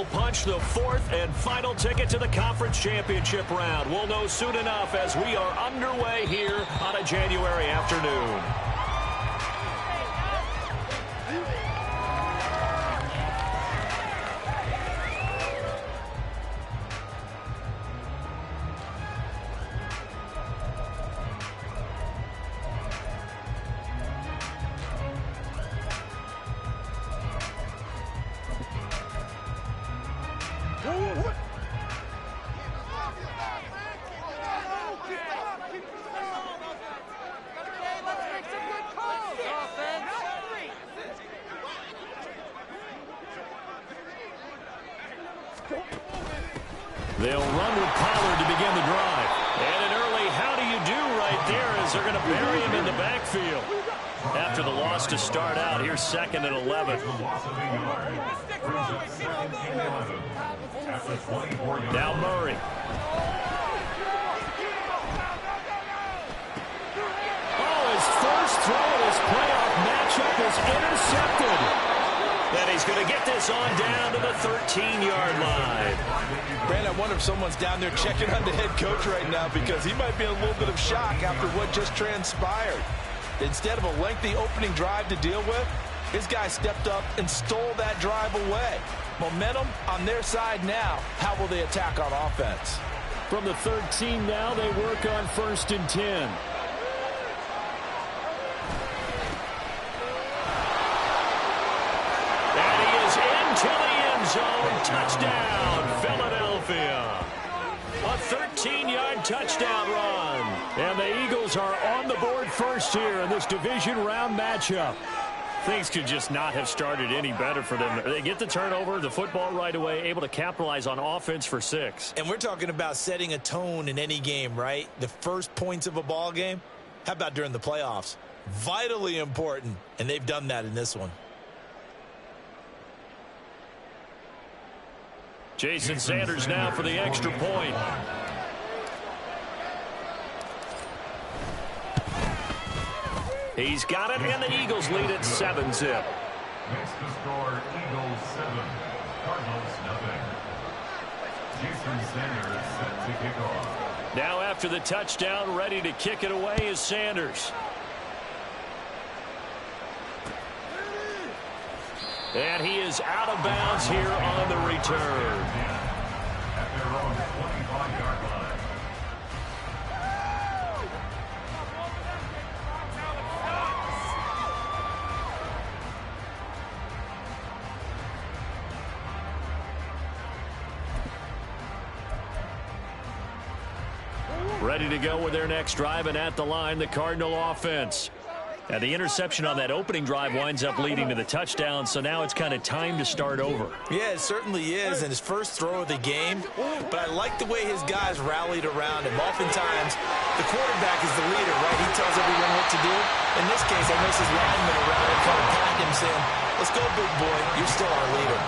will punch the fourth and final ticket to the conference championship round. We'll know soon enough as we are underway here on a January afternoon. They'll run with Pollard to begin the drive. And an early how do you do right there as they're going to bury him in the backfield. After the loss to start out, here's 2nd and 11. Now Murray. Oh, his first throw in his playoff matchup is intercepted. And he's going to get this on down to the 13-yard line. Brandon, I wonder if someone's down there checking on the head coach right now because he might be in a little bit of shock after what just transpired. Instead of a lengthy opening drive to deal with, his guy stepped up and stole that drive away. Momentum on their side now. How will they attack on offense? From the 13 now, they work on 1st and 10. To the end zone, touchdown, Philadelphia. A 13-yard touchdown run. And the Eagles are on the board first here in this division round matchup. Things could just not have started any better for them. They get the turnover, the football right away, able to capitalize on offense for 6. And we're talking about setting a tone in any game, right? The first points of a ball game. How about during the playoffs? Vitally important, and they've done that in this one. Jason Sanders now for the extra point. He's got it, and the Eagles lead at 7-zip. Next to score, Eagles 7, Cardinals nothing. Jason Sanders set to kick off. Now after the touchdown, ready to kick it away is Sanders. And he is out of bounds here on the return. At their own 25-yard line. Ready to go with their next drive, and at the line, the Cardinal offense. And the interception on that opening drive winds up leading to the touchdown, so now it's kind of time to start over. Yeah, it certainly is, and his first throw of the game. But I like the way his guys rallied around him. Oftentimes, the quarterback is the leader, right? He tells everyone what to do. In this case, I noticed his linemen around him kind of patting him, saying, "Let's go, big boy. You're still our leader."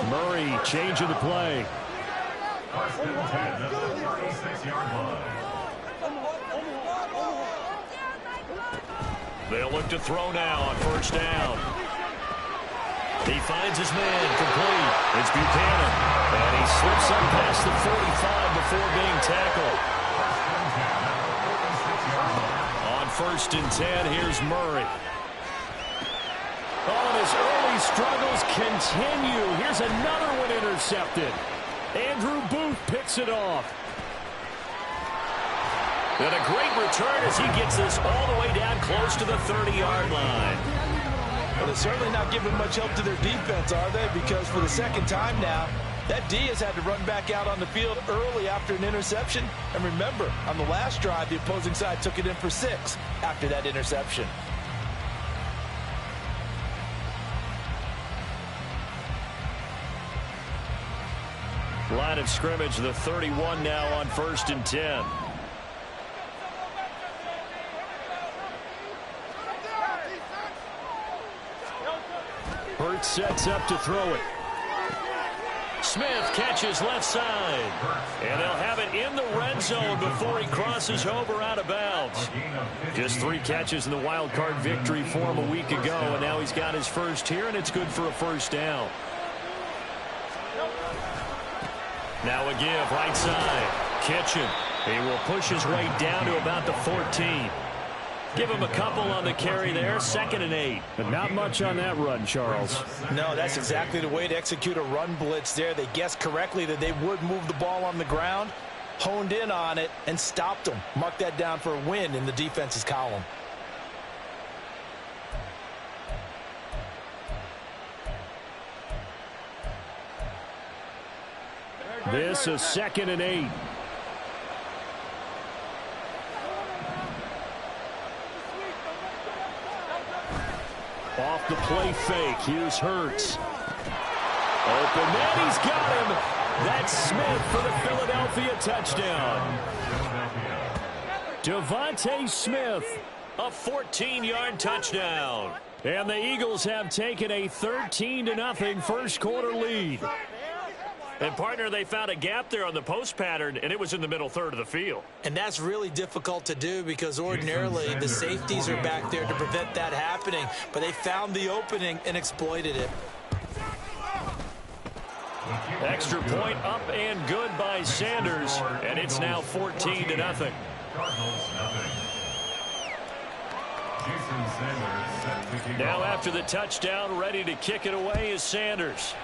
Murray changing the play. First and 10 at the 36-yard line. They'll look to throw now on 1st down. He finds his man complete. It's Buchanan. And he slips up past the 45 before being tackled. On 1st and 10, here's Murray. Oh, and his early struggles continue. Here's another one intercepted. Andrew Booth picks it off. And a great return as he gets this all the way down close to the 30-yard line. Well, they're certainly not giving much help to their defense, are they? Because for the second time now, that D has had to run back out on the field early after an interception. And remember, on the last drive, the opposing side took it in for 6 after that interception. Line of scrimmage, the 31 now on 1st and 10. Hurts sets up to throw it. Smith catches left side. And they'll have it in the red zone before he crosses over out of bounds. Just 3 catches in the wild card victory for him a week ago, and now he's got his first here, and it's good for a 1st down. Now a give right side. Kitchen. He will push his way down to about the 14. Give him a couple on the carry there. 2nd and 8. But not much on that run, Charles. No, that's exactly the way to execute a run blitz there. They guessed correctly that they would move the ball on the ground, honed in on it, and stopped them. Mark that down for a win in the defense's column. This is 2nd and 8. Off the play fake. Here's Hurts. Open man. He's got him. That's Smith for the Philadelphia touchdown. Devontae Smith. A 14-yard touchdown. And the Eagles have taken a 13-0 first quarter lead. And, partner, they found a gap there on the post pattern, and it was in the middle third of the field. And that's really difficult to do because ordinarily the safeties are back there to prevent that happening. But they found the opening and exploited it. Extra point up and good by Sanders, and it's now 14-0. Now after the touchdown, ready to kick it away is Sanders.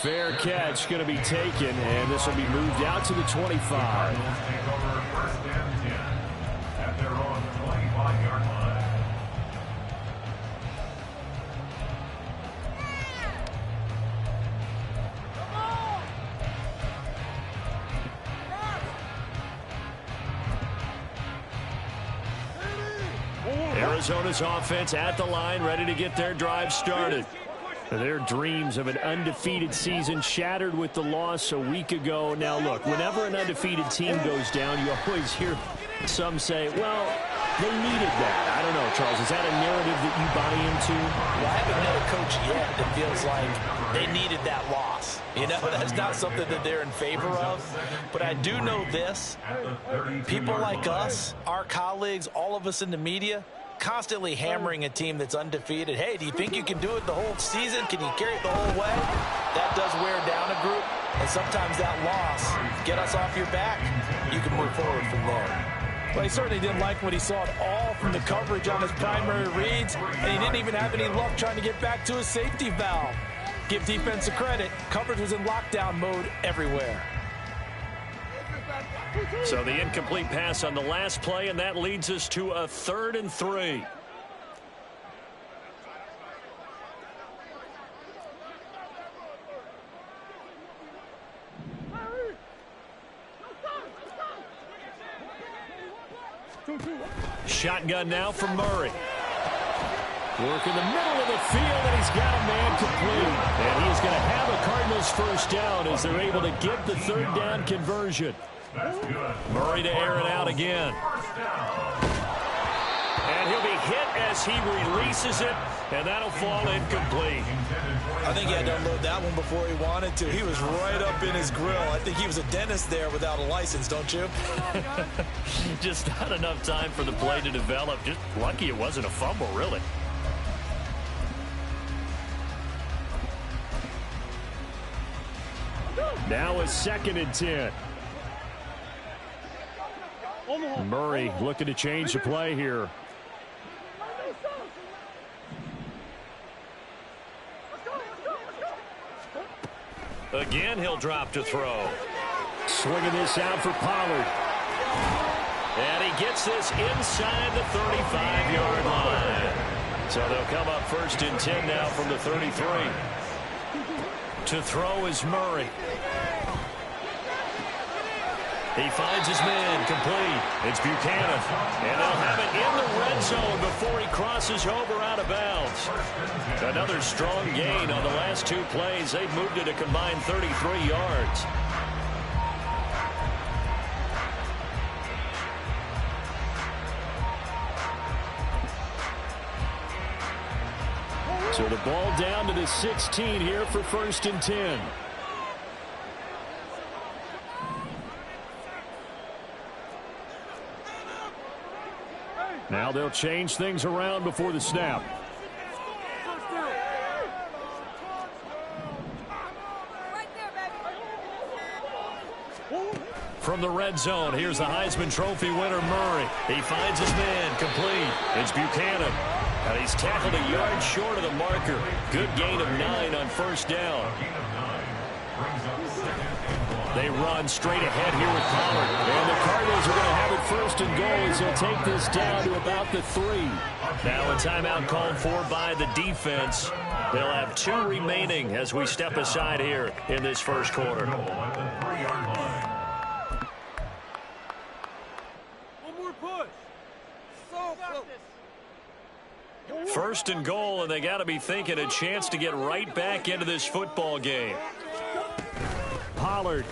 Fair catch going to be taken, and this will be moved out to the 25. Take over 1st and 10 at their own 25-yard line. Arizona's offense at the line, ready to get their drive started. Their dreams of an undefeated season shattered with the loss a week ago. Now, look, whenever an undefeated team goes down, you always hear some say, well, they needed that. I don't know, Charles. Is that a narrative that you buy into? Well, I haven't met a coach yet that feels like they needed that loss. You know, that's not something that they're in favor of. But I do know this. People like us, our colleagues, all of us in the media, constantly hammering a team that's undefeated. Hey, do you think you can do it the whole season? Can you carry it the whole way? That does wear down a group, and sometimes that loss, get us off your back, you can move forward from there. Well, he certainly didn't like what he saw at all from the coverage on his primary reads, and he didn't even have any luck trying to get back to his safety valve. Give defense a credit. Coverage was in lockdown mode everywhere. So the incomplete pass on the last play, and that leads us to a 3rd and 3. Shotgun now from Murray. Work in the middle of the field, and he's got a man complete. And he's going to have a Cardinals first down as they're able to get the 3rd down conversion. Murray to air it out again. And he'll be hit as he releases it, and that'll fall incomplete. I think he had to unload that one before he wanted to. He was right up in his grill. I think he was a dentist there without a license, don't you? Just not enough time for the play to develop. Just lucky it wasn't a fumble, really. Now a 2nd and 10. Murray looking to change the play here. Again, he'll drop to throw. Swinging this out for Pollard. And he gets this inside the 35-yard line. So they'll come up 1st and 10 now from the 33. To throw is Murray. He finds his man complete. It's Buchanan. And they'll have it in the red zone before he crosses over out of bounds. Another strong gain on the last 2 plays. They've moved it a combined 33 yards. So the ball down to the 16 here for 1st and 10. Now they'll change things around before the snap. From the red zone, here's the Heisman Trophy winner, Murray. He finds his man, complete. It's Buchanan. And he's tackled a yard short of the marker. Good gain of 9 on first down. They run straight ahead here with Pollard. And the Cardinals are going to have it first and goal as they'll take this down to about the 3. Now a timeout called for by the defense. They'll have 2 remaining as we step aside here in this first quarter. First and goal, and they got to be thinking a chance to get right back into this football game. Pollard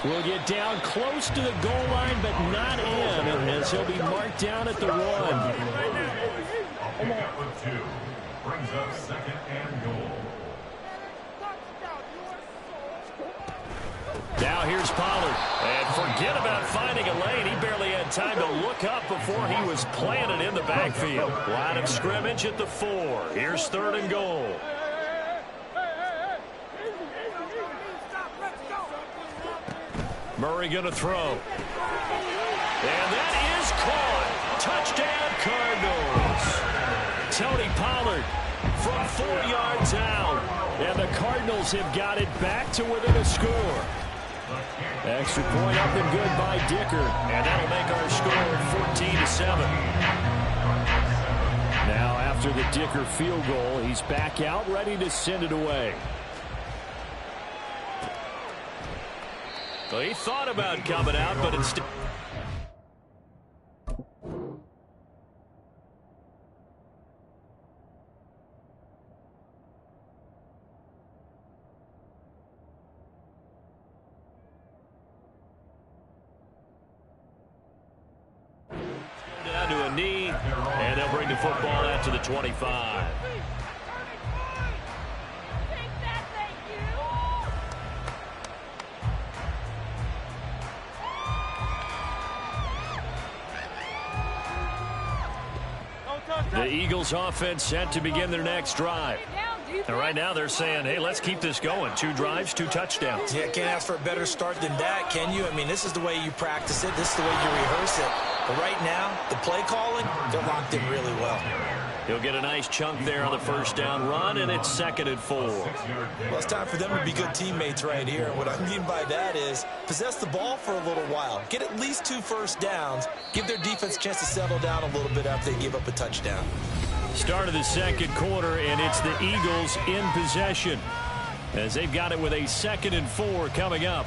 will get down close to the goal line, but not in, as he'll be marked down at the 1. With 2 brings up second and goal. Now here's Pollard. And forget about finding a lane. He barely had time to look up before he was planted in the backfield. Line of scrimmage at the 4. Here's third and goal. Murray going to throw. And that is caught. Touchdown, Cardinals. Tony Pollard from 4 yards out. And the Cardinals have got it back to within a score. Extra point up and good by Dicker. And that'll make our score 14-7. Now after the Dicker field goal, he's back out ready to send it away. Well, he thought about coming out, but instead... down to a knee, and they'll bring the football out to the 25. The Eagles offense set to begin their next drive. And right now they're saying, hey, let's keep this going. 2 drives, 2 touchdowns. Yeah, can't ask for a better start than that, can you? I mean, this is the way you practice it. This is the way you rehearse it. But right now, the play calling, they're locked in really well. He'll get a nice chunk there on the first down run, and it's 2nd and 4. Well, it's time for them to be good teammates right here. And what I mean by that is possess the ball for a little while. Get at least 2 first downs. Give their defense a chance to settle down a little bit after they give up a touchdown. Start of the second quarter, and it's the Eagles in possession as they've got it with a 2nd and 4 coming up.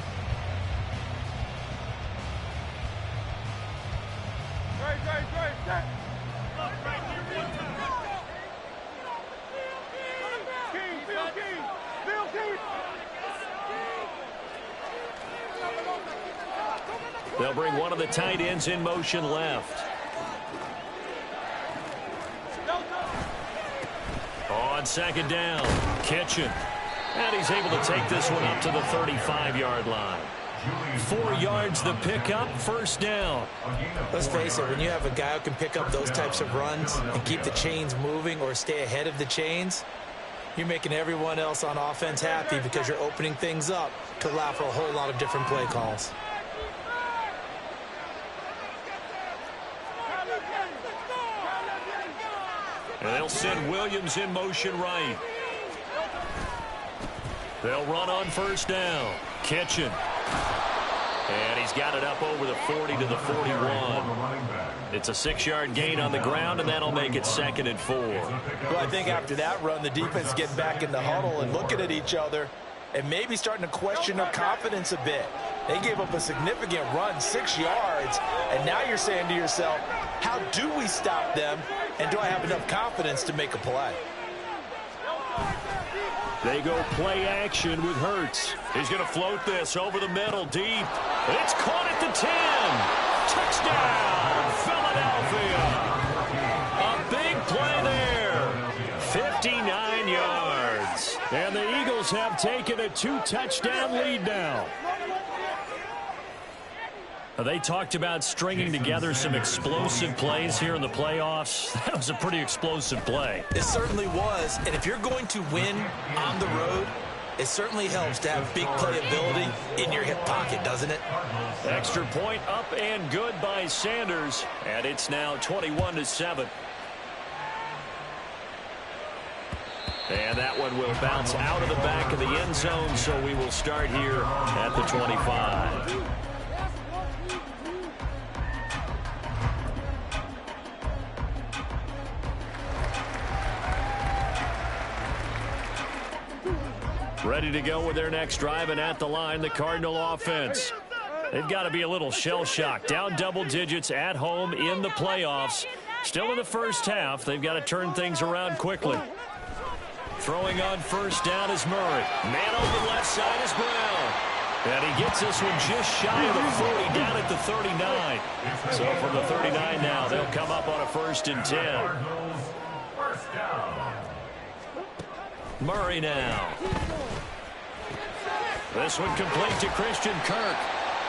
They'll bring one of the tight ends in motion left. On 2nd down, Kitchen. And he's able to take this one up to the 35-yard line. 4 yards the pickup, first down. Let's face it, when you have a guy who can pick up those types of runs and keep the chains moving or stay ahead of the chains, you're making everyone else on offense happy because you're opening things up to allow for a whole lot of different play calls. And they'll send Williams in motion right. They'll run on first down. Kitchen. And he's got it up over the 40 to the 41. It's a 6-yard gain on the ground, and that'll make it 2nd and 4. Well, I think after that run, the defense getting back in the huddle and looking at each other and maybe starting to question their confidence a bit. They gave up a significant run, 6 yards, and now you're saying to yourself, how do we stop them, and do I have enough confidence to make a play? They go play action with Hurts. He's going to float this over the middle deep. It's caught at the 10. Touchdown, Philadelphia. A big play there. 59 yards. And the Eagles have taken a 2-touchdown lead now. They talked about stringing together some explosive plays here in the playoffs. That was a pretty explosive play. It certainly was. And if you're going to win on the road, It certainly helps to have big playability in your hip pocket, doesn't it? Extra point up and good by Sanders. And it's now 21-7. And that one will bounce out of the back of the end zone, so we will start here at the 25. Ready to go with their next drive, and at the line, the Cardinal offense. They've got to be a little shell-shocked. Down double digits at home in the playoffs. Still in the first half. They've got to turn things around quickly. Throwing on first down is Murray. Man open left side is Brown. And he gets this one just shy of the 40, down at the 39. So from the 39 now, they'll come up on a 1st and 10. Murray now. This one complete to Christian Kirk.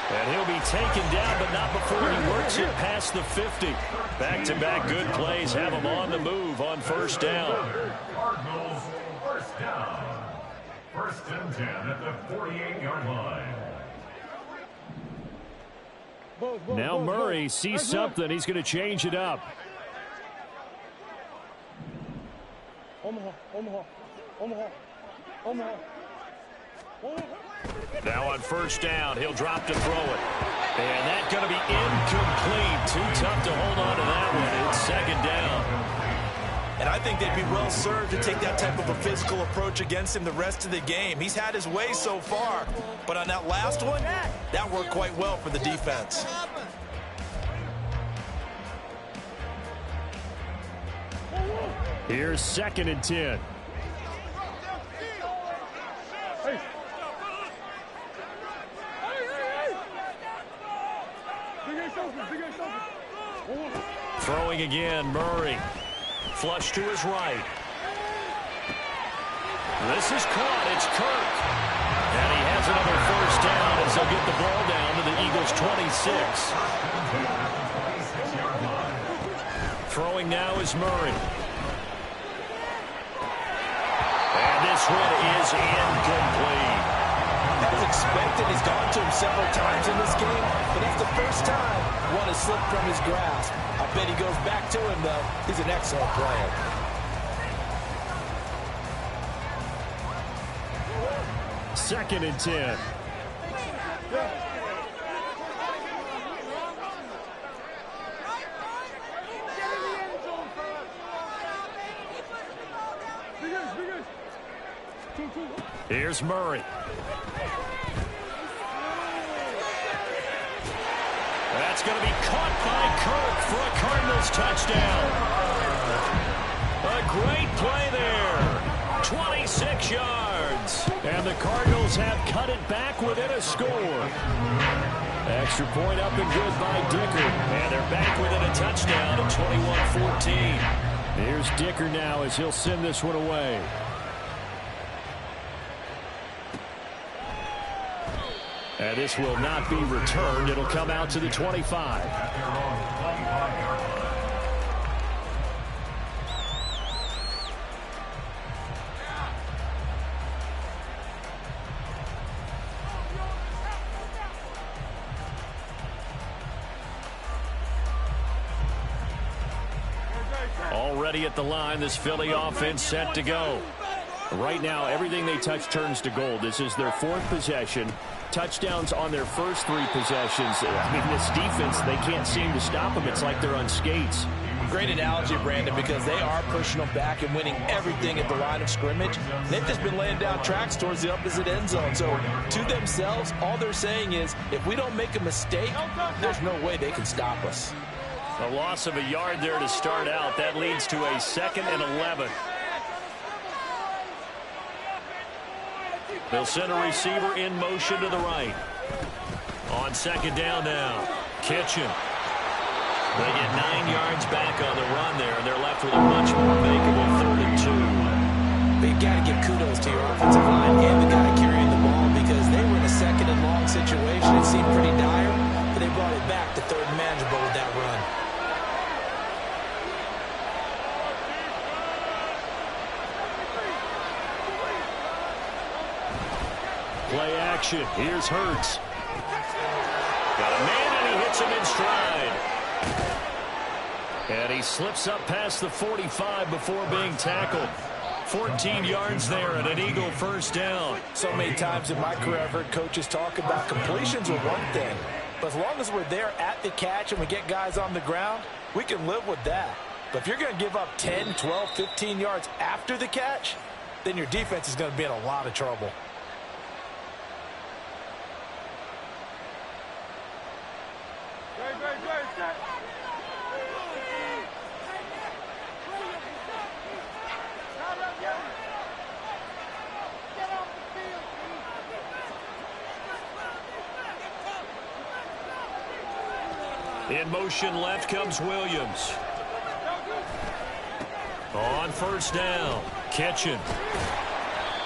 And he'll be taken down, but not before he works it past the 50. Back-to-back good plays have him on the move on first down. Cardinals first down. 1st and 10 at the 48-yard line. Now Murray sees something. He's going to change it up. Now on first down, he'll drop to throw it. And that's going to be incomplete. Too tough to hold on to that one. It's 2nd down. And I think they'd be well served to take that type of a physical approach against him the rest of the game. He's had his way so far, but on that last one, that worked quite well for the defense. Here's 2nd and 10. Throwing again, Murray. Flush to his right. This is caught. It's Kirk. And he has another first down as they'll get the ball down to the Eagles' 26. Throwing now is Murray. And this one is incomplete. As expected, he's gone to him several times in this game, but it's the first time one has slipped from his grasp. I bet he goes back to him, though. He's an excellent player. Second and 10. Here's Murray. That's going to be caught by Kirk for a Cardinals touchdown. A great play there. 26 yards. And the Cardinals have cut it back within a score. Extra point up and good by Dicker. And they're back within a touchdown at 21-14. Here's Dicker now as he'll send this one away. And this will not be returned. It'll come out to the 25. Already at the line, this Philly offense set to go. Right now, everything they touch turns to gold. This is their 4th possession. Touchdowns on their first 3 possessions. I mean, this defense, they can't seem to stop them. It's like they're on skates. Great analogy, Brandon, because they are pushing them back and winning everything at the line of scrimmage. They've just been laying down tracks towards the opposite end zone. So to themselves, all they're saying is, if we don't make a mistake, there's no way they can stop us. A loss of a yard there to start out. That leads to a 2nd and 11. They'll send a receiver in motion to the right. On 2nd down now. Kitchen. They get 9 yards back on the run there, and they're left with a much more makeable 3rd and 2. But you've got to give kudos to your offensive line and the guy carrying the ball, because they were in a 2nd and long situation. It seemed pretty dire, but they brought it back to 3rd and manageable with that run. action. Here's Hurts. Got a man, and he hits him in stride. And he slips up past the 45 before being tackled. 14 yards there and an Eagle first down. So many times in my career I've heard coaches talk about completions are one thing. But as long as we're there at the catch and we get guys on the ground, we can live with that. But if you're going to give up 10, 12, 15 yards after the catch, then your defense is going to be in a lot of trouble. In motion left comes Williams. On first down, Kitchen.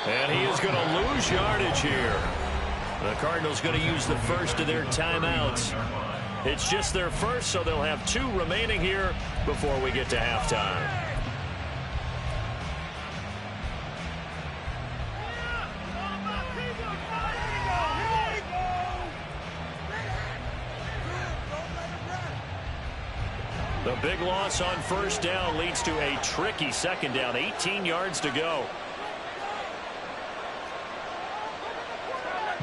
And he is going to lose yardage here. The Cardinals going to use the first of their timeouts. It's just their first, so they'll have 2 remaining here before we get to halftime. The big loss on first down leads to a tricky second down. 18 yards to go.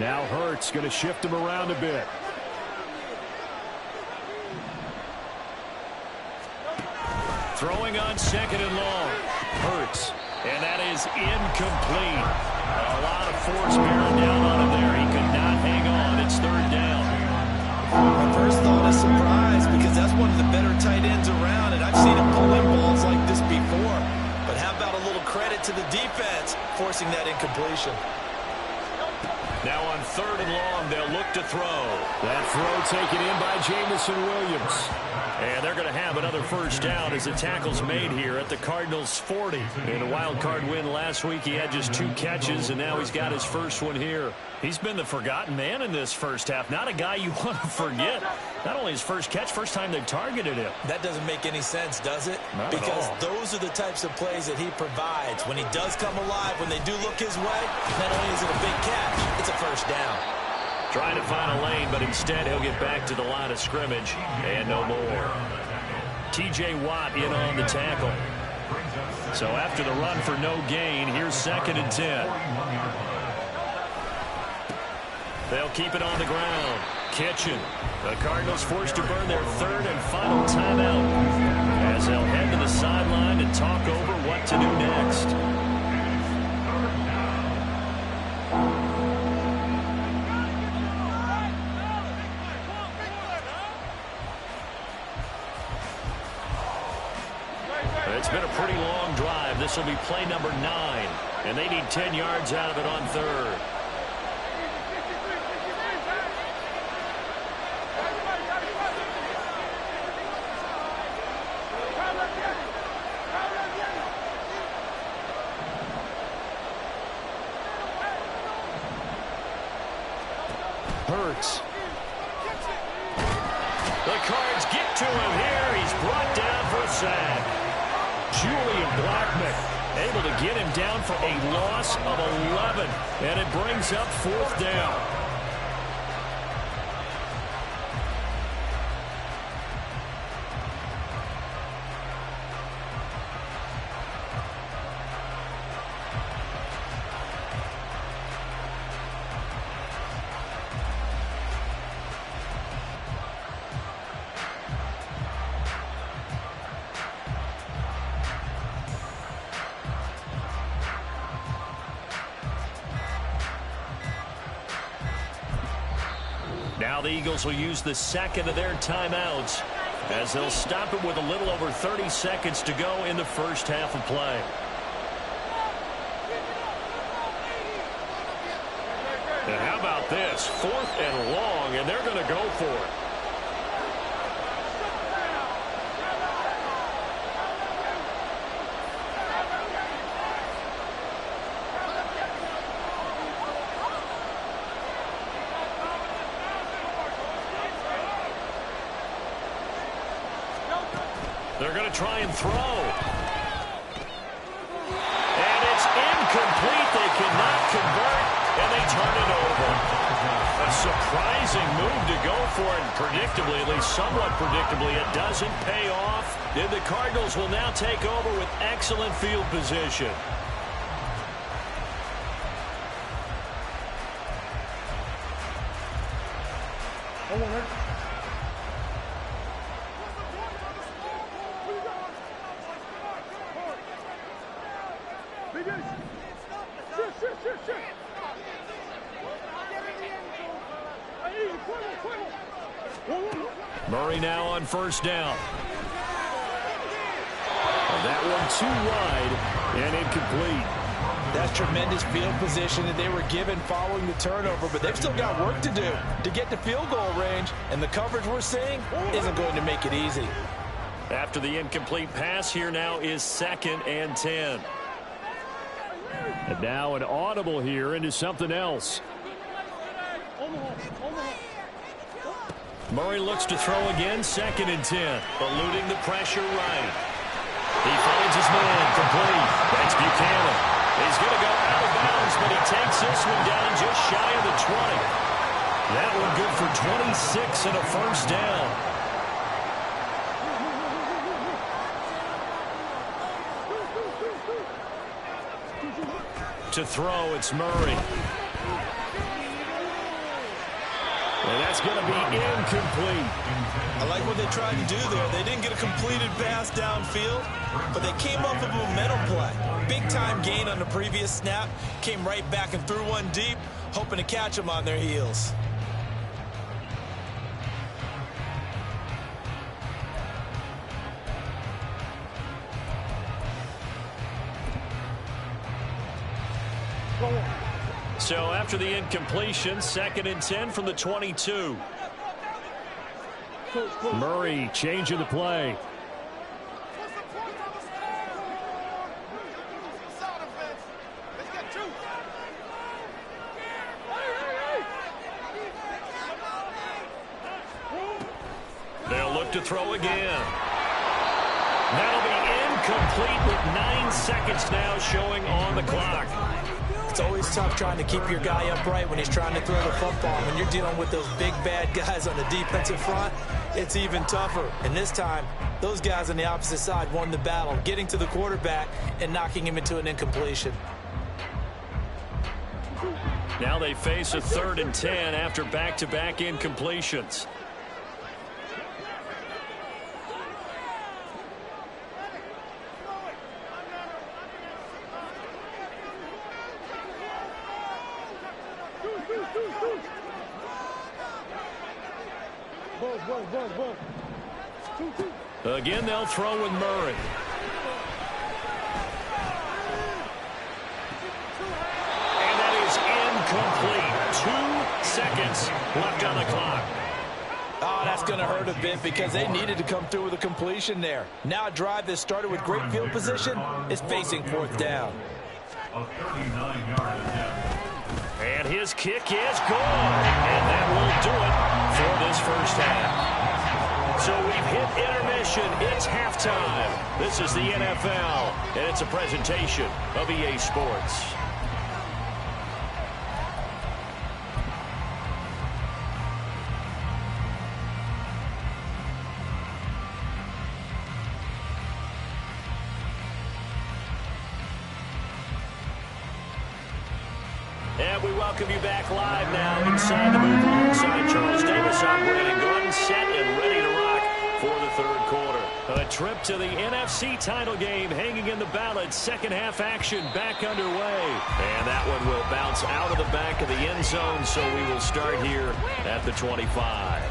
Now Hurts going to shift him around a bit. Throwing on second and long. Hurts. And that is incomplete. A lot of force bearing down on him there. He could not hang on. It's third down. My first thought is surprise because that's one of the better tight ends around, and I've seen him pull in balls like this before. But how about a little credit to the defense forcing that incompletion? Now on third and long, they'll look to throw. That throw taken in by Jamison Williams. And they're going to have another first down as the tackle's made here at the Cardinals' 40. In a wild card win last week, he had just 2 catches, and now he's got his first one here. He's been the forgotten man in this first half. Not a guy you want to forget. Not only his first catch, first time they've targeted him. That doesn't make any sense, does it? Not because at all. those are the types of plays that he provides. When he does come alive, when they do look his way, not only is it a big catch, it's a first down. Trying to find a lane, but instead he'll get back to the line of scrimmage and no more. T.J. Watt in on the tackle. So after the run for no gain, here's 2nd and 10. They'll keep it on the ground. Kitchen. The Cardinals forced to burn their 3rd and final timeout as they'll head to the sideline and talk over what to do next. It's been a pretty long drive. This will be play number 9, and they need 10 yards out of it on 3rd. Hurts. The Cards get to him here. He's brought down for a sack. Julian Blackmon able to get him down for a loss of 11, and it brings up 4th down. Now the Eagles will use the 2nd of their timeouts as they'll stop it with a little over 30 seconds to go in the first half of play. And how about this? 4th and long, and they're going to go for it. They're going to try and throw. And it's incomplete. They cannot convert, and they turn it over. surprising move to go for it. Predictably, at least somewhat predictably, it doesn't pay off. And the Cardinals will now take over with excellent field position. Murray now on first down. That one too wide and incomplete. That's tremendous field position that they were given following the turnover, but they've still got work to do to get to field goal range, and the coverage we're seeing isn't going to make it easy. After the incomplete pass, here now is 2nd and 10. And now an audible here into something else. Murray looks to throw again, 2nd and 10. Eluding the pressure right. He finds his man, complete. That's Buchanan. He's going to go out of bounds, but he takes this one down just shy of the 20. That one good for 26 and a first down. To throw, it's Murray. And that's going to be incomplete. I like what they tried to do there. They didn't get a completed pass downfield, but they came up with a momentum play. Big-time gain on the previous snap. Came right back and threw one deep, hoping to catch them on their heels. So after the incompletion, 2nd and 10 from the 22. Murray changing the play. They'll look to throw again. That'll be incomplete with 9 seconds now showing on the clock. It's always tough trying to keep your guy upright when he's trying to throw the football. When you're dealing with those big, bad guys on the defensive front, it's even tougher. And this time, those guys on the opposite side won the battle, getting to the quarterback and knocking him into an incompletion. Now they face a 3rd and 10 after back-to-back incompletions. Again, they'll throw with Murray. And that is incomplete. 2 seconds left on the clock. Oh, that's going to hurt a bit because they needed to come through with a completion there. Now a drive that started with great field position is facing 4th down. A 39-yard attempt. And his kick is good. And that will do it for this first half. So we've hit intermission. It's halftime. This is the NFL, and it's a presentation of EA Sports. And we welcome you back live now inside the booth alongside Charles Davis. I'm Brandon Gordon, set and ready to rock for the 3rd quarter. A trip to the NFC title game hanging in the balance. 2nd half action back underway. And that one will bounce out of the back of the end zone, so we will start here at the 25.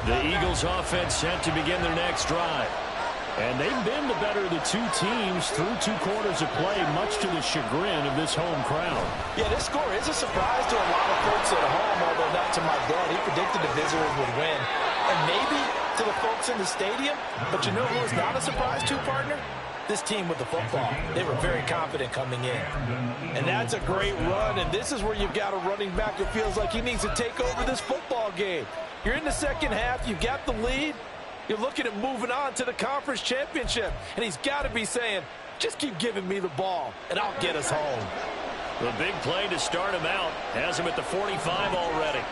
The Eagles offense set to begin their next drive. And they've been the better of the two teams through 2 quarters of play, much to the chagrin of this home crowd. Yeah, this score is a surprise to a lot of folks at home, although not to my dad. He predicted the visitors would win. And maybe to the folks in the stadium, but you know who was not a surprise to, partner? This team with the football. They were very confident coming in. And that's a great run, and this is where you've got a running back that feels like he needs to take over this football game. You're in the 2nd half, you've got the lead. You're looking at moving on to the conference championship, and he's got to be saying, just keep giving me the ball, and I'll get us home. The big play to start him out has him at the 45 already.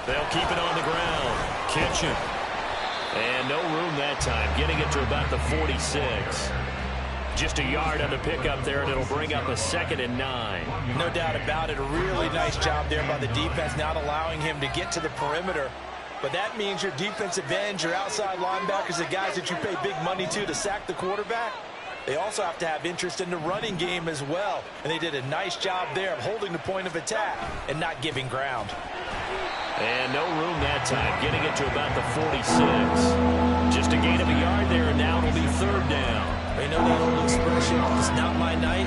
They'll keep it on the ground. Kitchen. And no room that time, getting it to about the 46. Just a yard on the pickup there, and it'll bring up a 2nd and 9. No doubt about it. A really nice job there by the defense, not allowing him to get to the perimeter. But that means your defensive ends, your outside linebackers, the guys that you pay big money to sack the quarterback, they also have to have interest in the running game as well. And they did a nice job there of holding the point of attack and not giving ground. And no room that time, getting it to about the 46. Just a gain of a yard there, and now it'll be 3rd down. You know that old expression, it's not my night.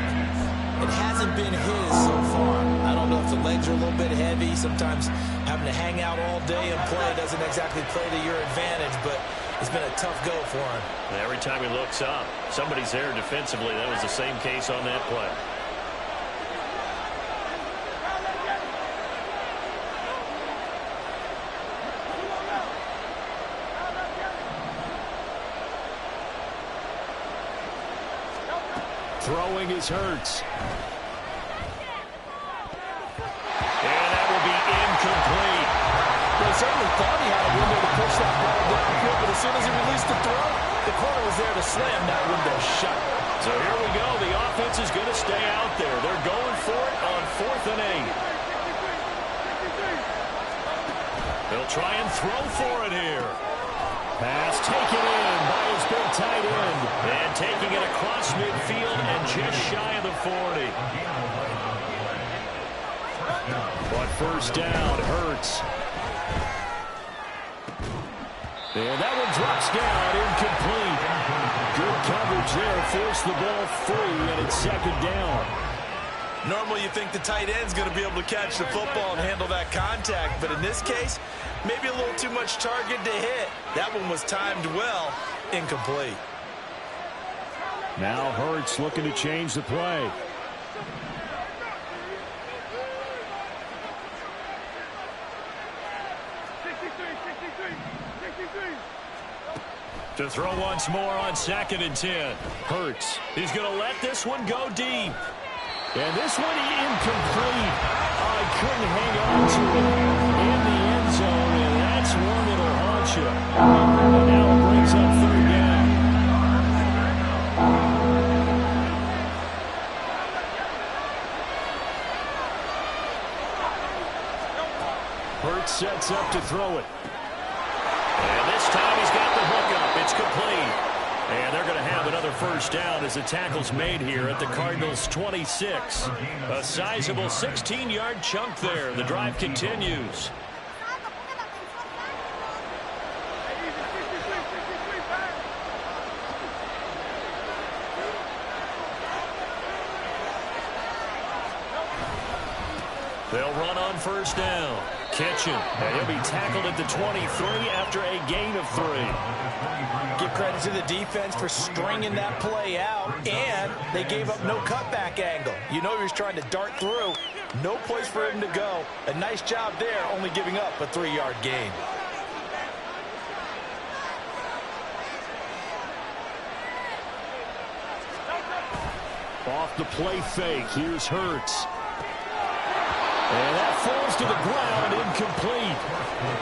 It hasn't been his so far. I don't know if the legs are a little bit heavy. Sometimes having to hang out all day and play doesn't exactly play to your advantage, but it's been a tough go for him. And every time he looks up, somebody's there defensively. That was the same case on that play. Throwing is Hurts. And that will be incomplete. They certainly thought he had a window to push that ball downfield, but as soon as he released the throw, the corner was there to slam that window shut. So here we go. The offense is going to stay out there. They're going for it on 4th and 8. They'll try and throw for it here. Pass taken in by his big tight end. And taking it across midfield and just shy of the 40. But 1st down, Hurts. And that one drops down, incomplete. Good coverage there, forced the ball free, and it's 2nd down. Normally you think the tight end's going to be able to catch the football and handle that contact, but in this case, maybe a little too much target to hit. That one was timed well, incomplete. Now Hurts looking to change the play. To throw once more on 2nd and 10. Hurts. He's going to let this one go deep. And this one incomplete. I couldn't hang on to it in the end zone, and that's one that'll haunt you. And now it brings up 3rd down. Hurts sets up to throw it. And this time he's got the hook up. It's complete. And they're going to have another 1st down as the tackle's made here at the Cardinals' 26. A sizable 16-yard chunk there. The drive continues. They'll run on 1st down. Kitchen. And he'll be tackled at the 23 after a gain of 3. Give credit to the defense for stringing that play out, and they gave up no cutback angle. You know he was trying to dart through. No place for him to go. A nice job there, only giving up a 3-yard gain. Off the play fake, here's Hurts. And that falls to the ground, incomplete.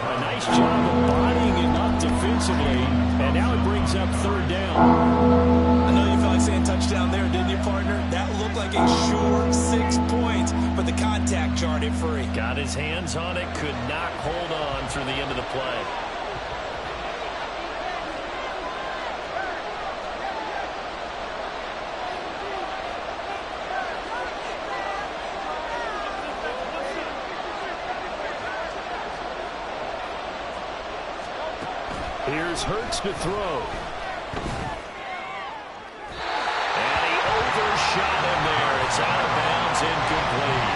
A nice job of bodying him up defensively, and now it brings up 3rd down. I know you felt like saying touchdown there, didn't you, partner? That looked like a sure 6 points, but the contact jarred it free. Got his hands on it, could not hold on through the end of the play. Here's Hurts to throw. And he overshot him there. It's out of bounds, incomplete.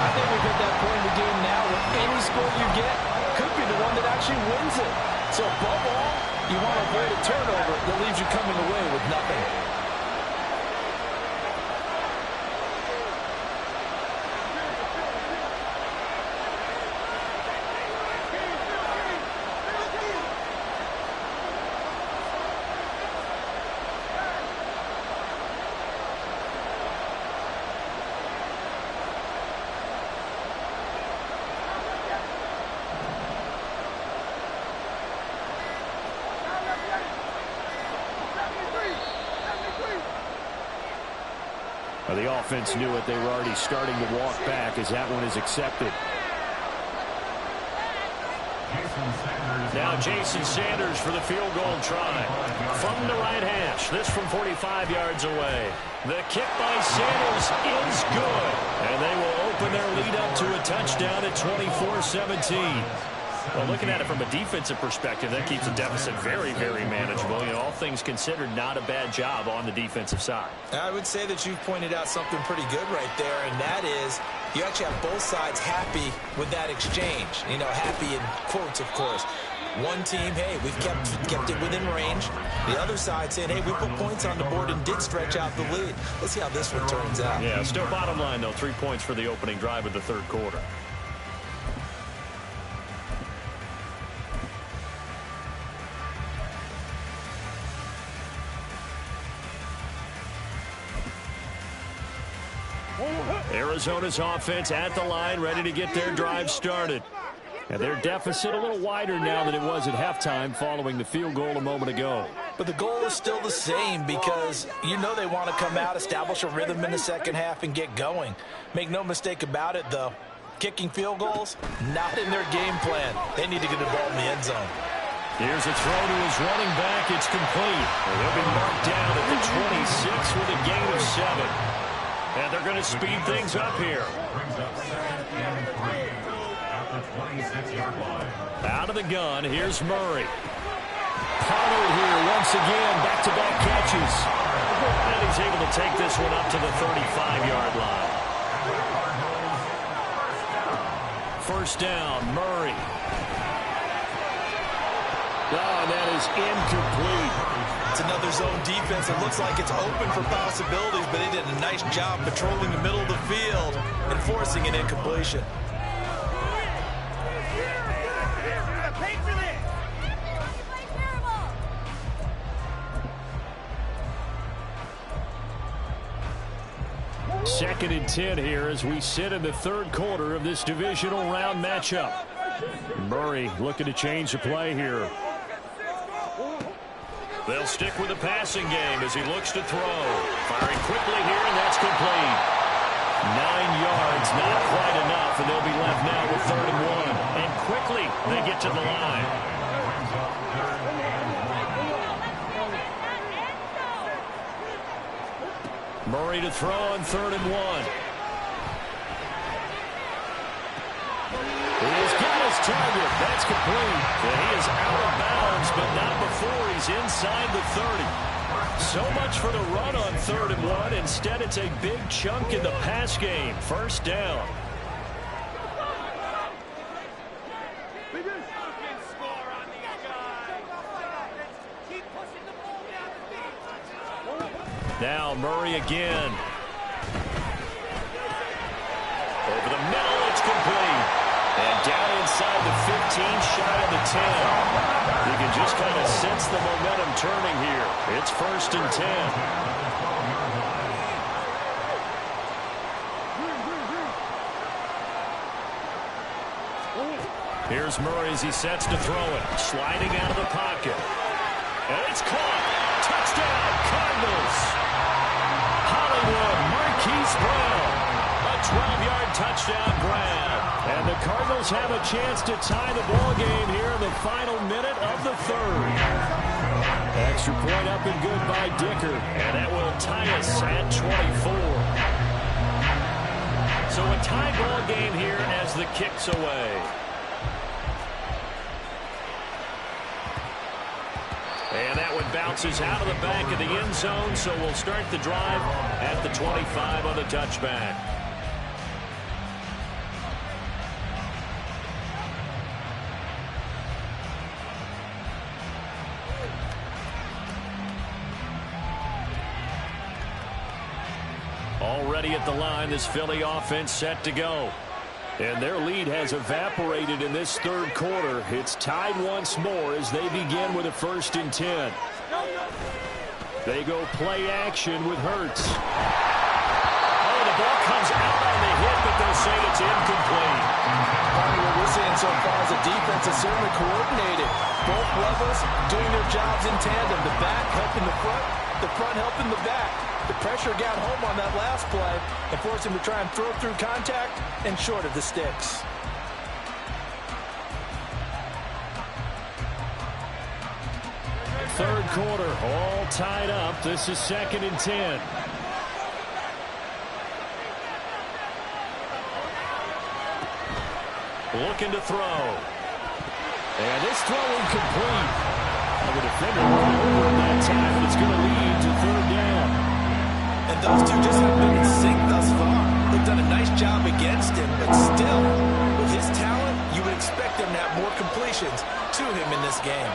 I think we've hit that point in the game now where any score you get could be the one that actually wins it. So above all, you want to avoid a turnover that leaves you coming away with nothing. Well, the offense knew it. They were already starting to walk back as that one is accepted. Now Jason Sanders for the field goal try. From the right hash. This from 45 yards away. The kick by Sanders is good. And they will open their lead up to a touchdown at 24-17. Well, looking at it from a defensive perspective, that keeps the deficit very, very manageable. You know, all things considered, not a bad job on the defensive side. I would say that you've pointed out something pretty good right there, and that is you actually have both sides happy with that exchange. You know, happy in quotes, of course. One team, hey, we've kept it within range. The other side saying, hey, we put points on the board and did stretch out the lead. Let's see how this one turns out. Yeah, still bottom line, though, 3 points for the opening drive of the third quarter. Arizona's offense at the line, ready to get their drive started. And their deficit a little wider now than it was at halftime following the field goal a moment ago. But the goal is still the same because you know they want to come out, establish a rhythm in the second half, and get going. Make no mistake about it, though. Kicking field goals, not in their game plan. They need to get the ball in the end zone. Here's a throw to his running back. It's complete. They'll be marked down at the 26 with a gain of 7. And they're going to speed things up here. Out of the gun, here's Murray. Pollard here once again, back-to-back catches. And he's able to take this one up to the 35-yard line. First down, Murray. Oh, and that is incomplete. It's another zone defense. It looks like it's open for possibilities, but they did a nice job patrolling the middle of the field and forcing an incompletion. Second and 10 here as we sit in the third quarter of this divisional round matchup. Murray looking to change the play here. They'll stick with the passing game as he looks to throw. Firing quickly here, and that's complete. 9 yards, not quite enough, and they'll be left now with 3rd and 1. And quickly, they get to the line. Murray to throw on 3rd and 1. He is getting his target. That's complete. And he is out of bounds, but not before he's inside the 30. So much for the run on 3rd and 1. Instead, it's a big chunk in the pass game. First down. Now Murray again. Over the middle, it's complete. And down inside the 15, shy of the 10. You can just kind of sense the momentum turning here. It's 1st and 10. Here's Murray as he sets to throw it. Sliding out of the pocket. And it's caught. Touchdown, Cardinals. Hollywood, Marquise Brown. A 12-yard touchdown grab. And the Cardinals have a chance to tie the ball game here in the final minute of the 3rd. Extra point up and good by Dicker. And that will tie us at 24. So a tie ball game here as the kick's away. And that one bounces out of the back of the end zone, so we'll start the drive at the 25 on the touchback. Already at the line, this Philly offense set to go. And their lead has evaporated in this 3rd quarter. It's tied once more as they begin with a 1st and 10. They go play action with Hurts. Oh, the ball comes out on the hit, but they'll say it's incomplete. What we're seeing so far is the defense is certainly coordinated. Both levels doing their jobs in tandem. The back helping the front. the front helping the back. The pressure got home on that last play and forced him to try and throw through contact and short of the sticks. Third quarter, all tied up. This is 2nd and 10. Looking to throw. And this throw incomplete. The defender went over that time, but it's going to lead to 3rd down. And those two just haven't been in sync thus far. They've done a nice job against him, but still, with his talent, you would expect them to have more completions to him in this game.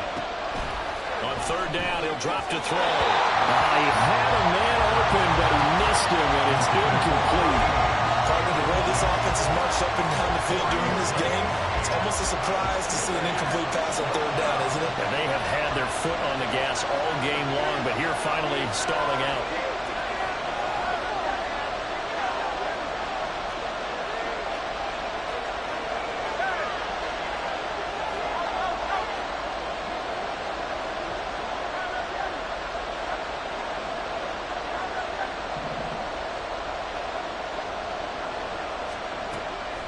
On 3rd down, he'll drop to throw. He had a man open, but he missed him, and it's incomplete. Partner, the way this offense has marched up and down the field during this game, it's almost a surprise to see an incomplete pass on 3rd down, isn't it? And they have had their foot on the gas all game long, but here finally stalling out.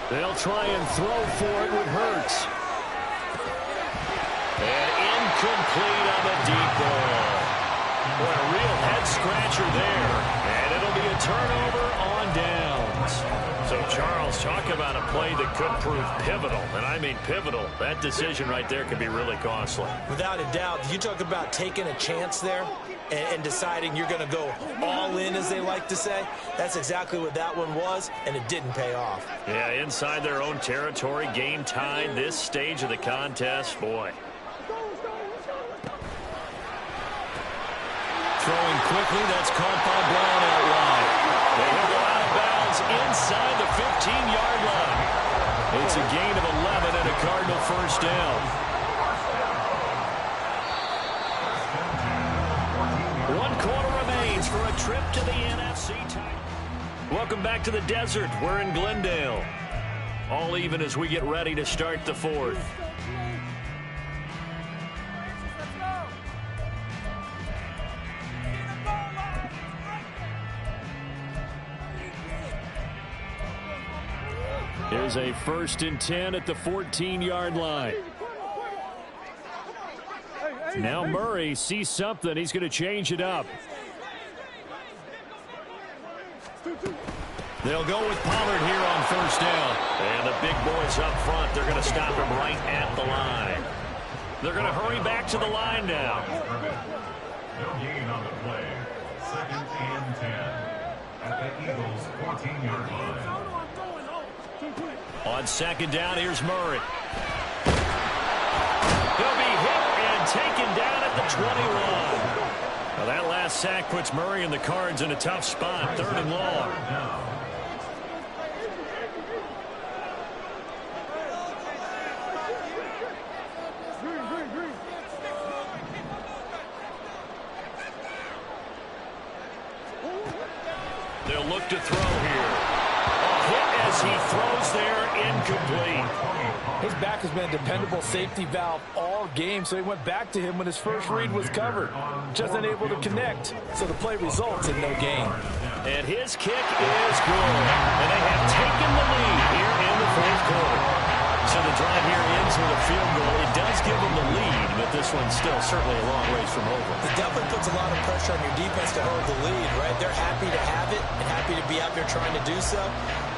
They'll try and throw for it with Hurts. And incomplete on the deep ball. Boy, a real head-scratcher there. And it'll be a turnover on downs. So, Charles, talk about a play that could prove pivotal. And I mean pivotal. That decision right there could be really costly. Without a doubt. You talk about taking a chance there and deciding you're going to go all in, as they like to say. That's exactly what that one was, and it didn't pay off. Yeah, inside their own territory, game tied this stage of the contest. Boy. Throwing quickly, that's caught by Brown out wide. They will go out of bounds inside the 15-yard line. It's a gain of 11 and a Cardinal 1st down. 1 quarter remains for a trip to the NFC title. Welcome back to the desert. We're in Glendale. All even as we get ready to start the 4th. Here's a 1st and 10 at the 14-yard line. Now Murray sees something. He's going to change it up. They'll go with Pollard here on 1st down. And the big boys up front, they're going to stop him right at the line. They're going to hurry back to the line now. No gain on the play. 2nd and 10 at the Eagles' 14-yard line. On 2nd down, here's Murray. He'll be hit and taken down at the 21. Well, that last sack puts Murray and the Cards in a tough spot. 3rd and long. They'll look to throw here. A hit as he throws there, incomplete. His back has been a dependable safety valve all game, so he went back to him when his first read was covered. Just unable to connect, so the play results in no gain. And his kick is good. And they have taken the lead here in the 4th quarter. So the drive here ends with a field goal. It does give them the lead, but this one's still certainly a long ways from over. It definitely puts a lot of pressure on your defense to hold the lead, right? They're happy to have it and happy to be out there trying to do so.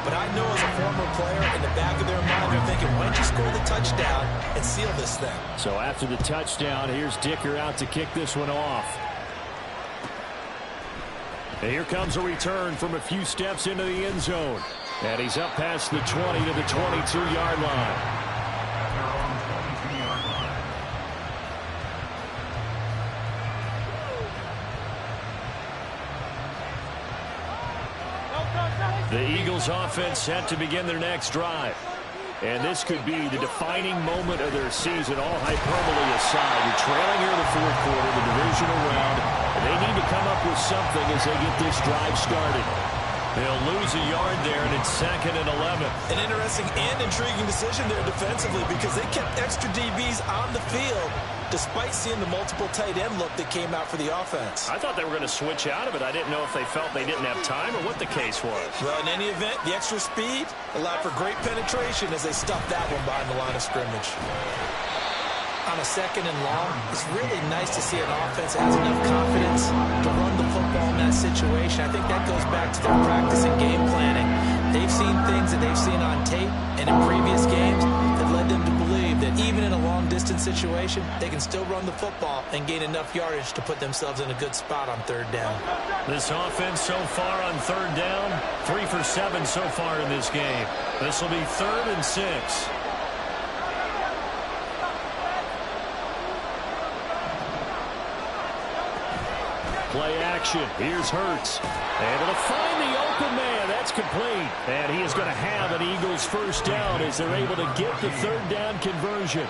But I know as a former player, in the back of their mind, they're thinking, why don't you score the touchdown and seal this thing? So after the touchdown, here's Dicker out to kick this one off. And here comes a return from a few steps into the end zone. And he's up past the 20 to the 22-yard line. The Eagles offense set to begin their next drive. And this could be the defining moment of their season, all hyperbole aside. You're trailing here in the 4th quarter, the divisional round, and they need to come up with something as they get this drive started. They'll lose a yard there, and it's 2nd and 11. An interesting and intriguing decision there defensively because they kept extra DBs on the field despite seeing the multiple tight end look that came out for the offense. I thought they were going to switch out of it. I didn't know if they felt they didn't have time or what the case was. Well, in any event, the extra speed allowed for great penetration as they stuffed that one behind the line of scrimmage. On a 2nd and long, it's really nice to see an offense that has enough confidence to run the football in that situation. I think that goes back to their practice and game planning. They've seen things that they've seen on tape and in previous games that led them to believe that even in a long-distance situation, they can still run the football and gain enough yardage to put themselves in a good spot on 3rd down. This offense so far on 3rd down, 3 for 7 so far in this game. This will be 3rd and 6. Play action. Here's Hurts. Able to find the open man. That's complete. And he is going to have an Eagles 1st down as they're able to get the 3rd down conversion.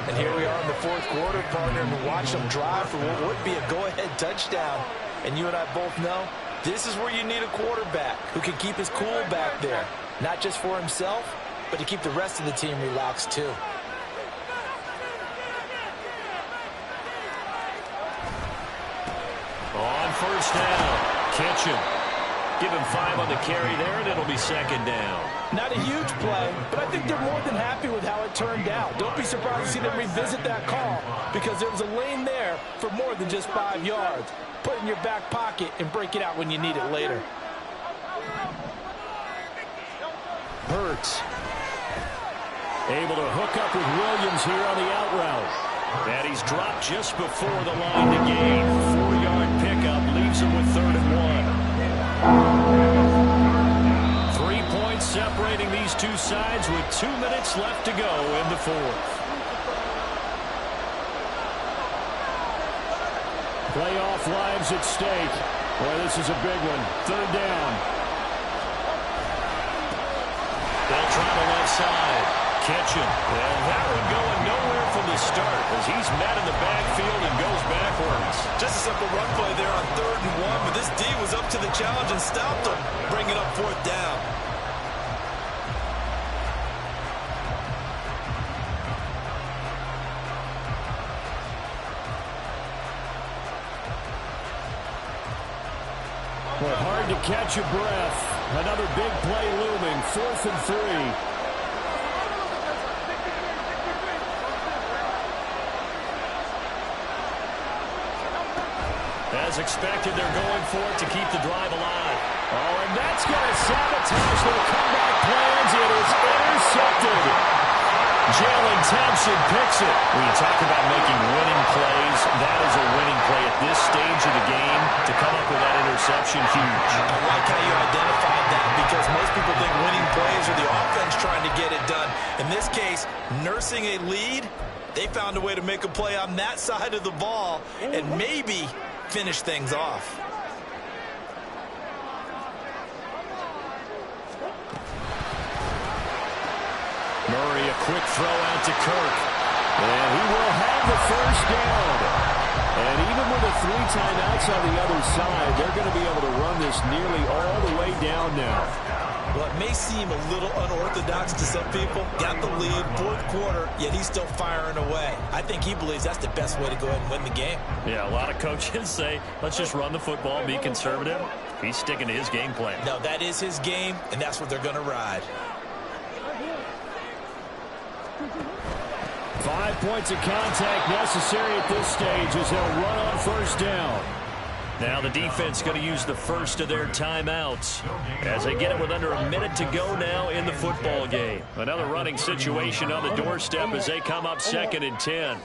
And here we are in the 4th quarter, partner, and watch them drive for what would be a go-ahead touchdown. And you and I both know this is where you need a quarterback who can keep his cool back there. Not just for himself, but to keep the rest of the team relaxed too. On 1st down, Kitchen. Give him 5 on the carry there, and it'll be 2nd down. Not a huge play, but I think they're more than happy with how it turned out. Don't be surprised to see them revisit that call because there was a lane there for more than just 5 yards. Put it in your back pocket and break it out when you need it later. Hurts. Able to hook up with Williams here on the out route. And he's dropped just before the line to gain. 4-yard pickup leaves him with 3rd and 1. 3 points separating these two sides with 2 minutes left to go in the 4th. Playoff lives at stake. Boy, this is a big one. 3rd down. They'll try the left side. Kitchen. And that one going nowhere from the start as he's met in the backfield and goes backwards. Just a simple run play there on 3rd and 1, but this D was up to the challenge and stopped him, bringing up 4th down. Well, hard to catch your breath. Another big play looming. 4th and 3. As expected, they're going for it to keep the drive alive. Oh, and that's going to sabotage their comeback plans. It is intercepted. Jalen Thompson picks it. When you talk about making winning plays, that is a winning play at this stage of the game. To come up with that interception, huge. I like how you identified that because most people think winning plays are the offense trying to get it done. In this case, nursing a lead, they found a way to make a play on that side of the ball and maybe finish things off. Murray, a quick throw out to Kirk. And he will have the 1st down. And even with the 3 timeouts on the other side, they're going to be able to run this nearly all the way down now. Well, it may seem a little unorthodox to some people. Got the lead, 4th quarter, yet he's still firing away. I think he believes that's the best way to go ahead and win the game. Yeah, a lot of coaches say, let's just run the football, be conservative. He's sticking to his game plan. No, that is his game, and that's what they're going to ride. 5 points of contact necessary at this stage as they'll run on 1st down. Now the defense going to use the first of their timeouts as they get it with under a minute to go now in the football game. Another running situation on the doorstep as they come up 2nd and 10.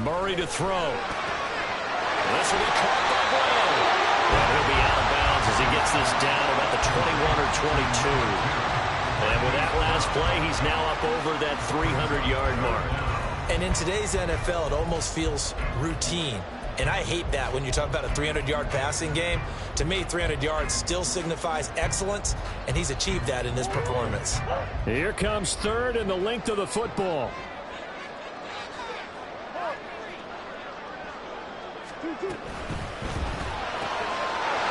Murray to throw. This will be caught by Brown. And he'll be out of bounds as he gets this down about the 21 or 22. And with that last play, he's now up over that 300-yard mark. And in today's NFL, it almost feels routine. And I hate that when you talk about a 300-yard passing game. To me, 300 yards still signifies excellence, and he's achieved that in this performance. Here comes 3rd and the length of the football.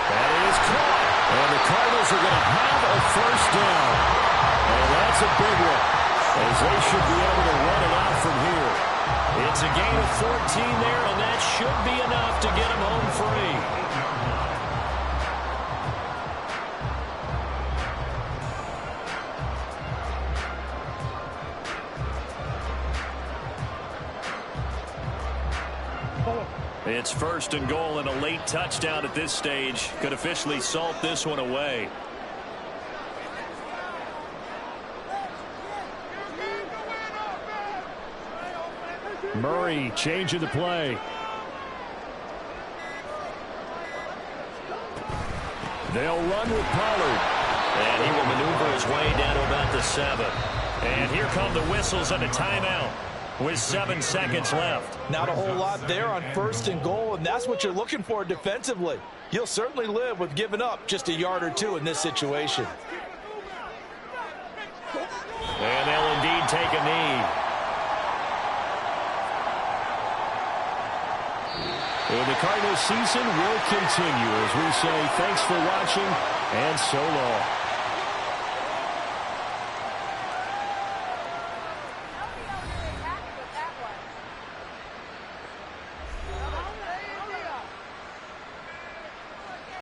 That is caught. And the Cardinals are going to have a 1st down. Eagles, they should be able to run it out from here. It's a gain of 14 there, and that should be enough to get them home free. It's first and goal, and a late touchdown at this stage could officially salt this one away. Murray changing the play. They'll run with Pollard. And he will maneuver his way down to about the 7. And here come the whistles and a timeout with 7 seconds left. Not a whole lot there on first and goal, and that's what you're looking for defensively. You'll certainly live with giving up just a yard or two in this situation. And they'll indeed take a knee. And the Cardinals season will continue as we say thanks for watching and so long.